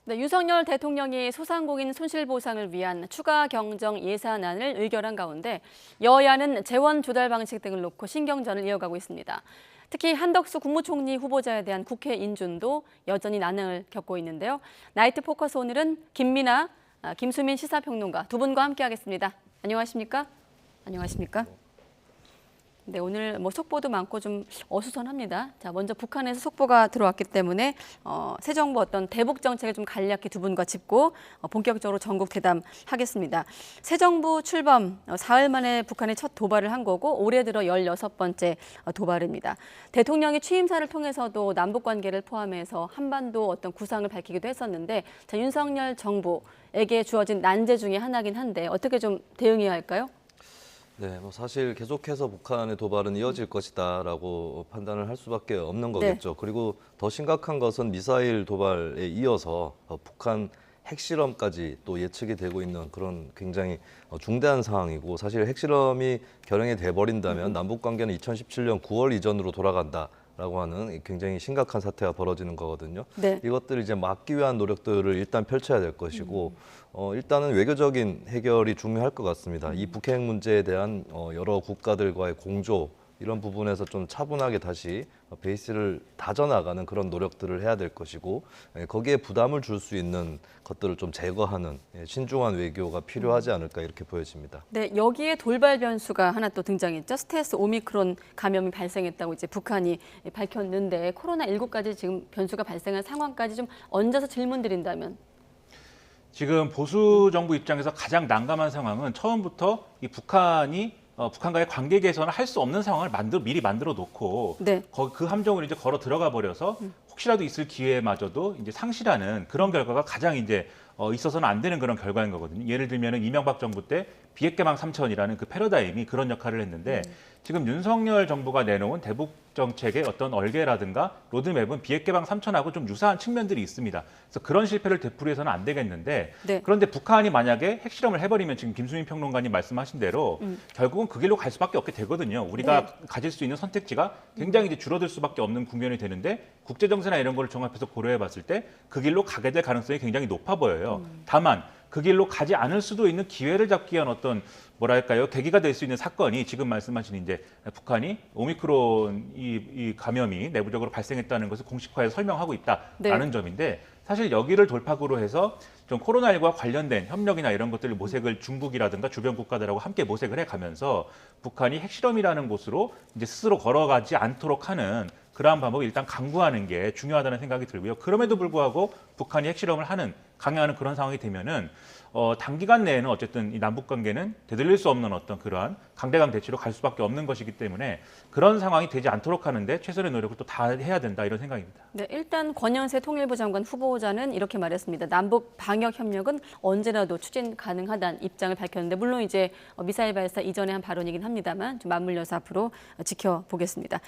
네, 윤석열 대통령이 소상공인 손실보상을 위한 추가 경정 예산안을 의결한 가운데 여야는 재원 조달 방식 등을 놓고 신경전을 이어가고 있습니다. 특히 한덕수 국무총리 후보자에 대한 국회 인준도 여전히 난항을 겪고 있는데요. 나이트 포커스 오늘은 김민아, 김수민 시사평론가 두 분과 함께하겠습니다. 안녕하십니까? 안녕하십니까? 네, 오늘 속보도 많고 좀 어수선합니다. 자, 먼저 북한에서 속보가 들어왔기 때문에 새 정부 어떤 대북 정책을 좀 간략히 두 분과 짚고 본격적으로 전국 대담하겠습니다. 새 정부 출범 사흘 만에 북한에 첫 도발을 한 거고 올해 들어 16번째 도발입니다. 대통령이 취임사를 통해서도 남북 관계를 포함해서 한반도 어떤 구상을 밝히기도 했었는데 자, 윤석열 정부에게 주어진 난제 중에 하나긴 한데 어떻게 좀 대응해야 할까요? 네, 사실 계속해서 북한의 도발은 이어질 것이다라고 판단을 할 수밖에 없는 거겠죠. 네. 그리고 더 심각한 것은 미사일 도발에 이어서 북한 핵실험까지 또 예측이 되고 있는 그런 굉장히 중대한 상황이고 사실 핵실험이 결행이 돼버린다면 남북 관계는 2017년 9월 이전으로 돌아간다라고 하는 굉장히 심각한 사태가 벌어지는 거거든요. 네. 이것들을 이제 막기 위한 노력들을 일단 펼쳐야 될 것이고 일단은 외교적인 해결이 중요할 것 같습니다. 이 북핵 문제에 대한 여러 국가들과의 공조 이런 부분에서 좀 차분하게 다시 베이스를 다져나가는 그런 노력들을 해야 될 것이고 거기에 부담을 줄 수 있는 것들을 좀 제거하는 신중한 외교가 필요하지 않을까 이렇게 보여집니다. 네, 여기에 돌발 변수가 하나 또 등장했죠. 스텔스 오미크론 감염이 발생했다고 이제 북한이 밝혔는데 코로나19까지 지금 변수가 발생한 상황까지 좀 얹어서 질문드린다면. 지금 보수 정부 입장에서 가장 난감한 상황은 처음부터 이 북한이 북한과의 관계 개선을 할 수 없는 상황을 미리 만들어 놓고 네. 그 함정으로 이제 걸어 들어가 버려서 혹시라도 있을 기회마저도 이제 상실하는 그런 결과가 가장 이제 있어서는 안 되는 그런 결과인 거거든요. 예를 들면은 이명박 정부 때 비핵 개방 3천이라는 그 패러다임이 그런 역할을 했는데 지금 윤석열 정부가 내놓은 대북 정책의 어떤 얼개라든가 로드맵은 비핵 개방 3천하고 좀 유사한 측면들이 있습니다. 그래서 그런 실패를 되풀이해서는 안 되겠는데 네. 그런데 북한이 만약에 핵실험을 해버리면 지금 김수민 평론가님 말씀하신 대로 결국은 그 길로 갈 수밖에 없게 되거든요. 우리가 네. 가질 수 있는 선택지가 굉장히 이제 줄어들 수밖에 없는 국면이 되는데 국제 정세나 이런 걸 종합해서 고려해 봤을 때 그 길로 가게 될 가능성이 굉장히 높아 보여요. 다만 그 길로 가지 않을 수도 있는 기회를 잡기 위한 어떤 뭐랄까요 계기가 될 수 있는 사건이 지금 말씀하신 이제 북한이 오미크론 이 감염이 내부적으로 발생했다는 것을 공식화해서 설명하고 있다라는 네. 점인데 사실 여기를 돌파구로 해서 좀 코로나19와 관련된 협력이나 이런 것들을 모색을 중국이라든가 주변 국가들하고 함께 모색을 해가면서 북한이 핵실험이라는 곳으로 이제 스스로 걸어가지 않도록 하는 그러한 방법을 일단 강구하는 게 중요하다는 생각이 들고요. 그럼에도 불구하고 북한이 핵실험을 강행하는 그런 상황이 되면은 단기간 내에는 어쨌든 이 남북 관계는 되돌릴 수 없는 어떤 그러한 강대강 대치로 갈 수밖에 없는 것이기 때문에 그런 상황이 되지 않도록 하는데 최선의 노력을 또 다 해야 된다 이런 생각입니다. 네, 일단 권영세 통일부 장관 후보자는 이렇게 말했습니다. 남북 방역 협력은 언제라도 추진 가능하다는 입장을 밝혔는데 물론 이제 미사일 발사 이전에 한 발언이긴 합니다만 좀 맞물려서 앞으로 지켜보겠습니다.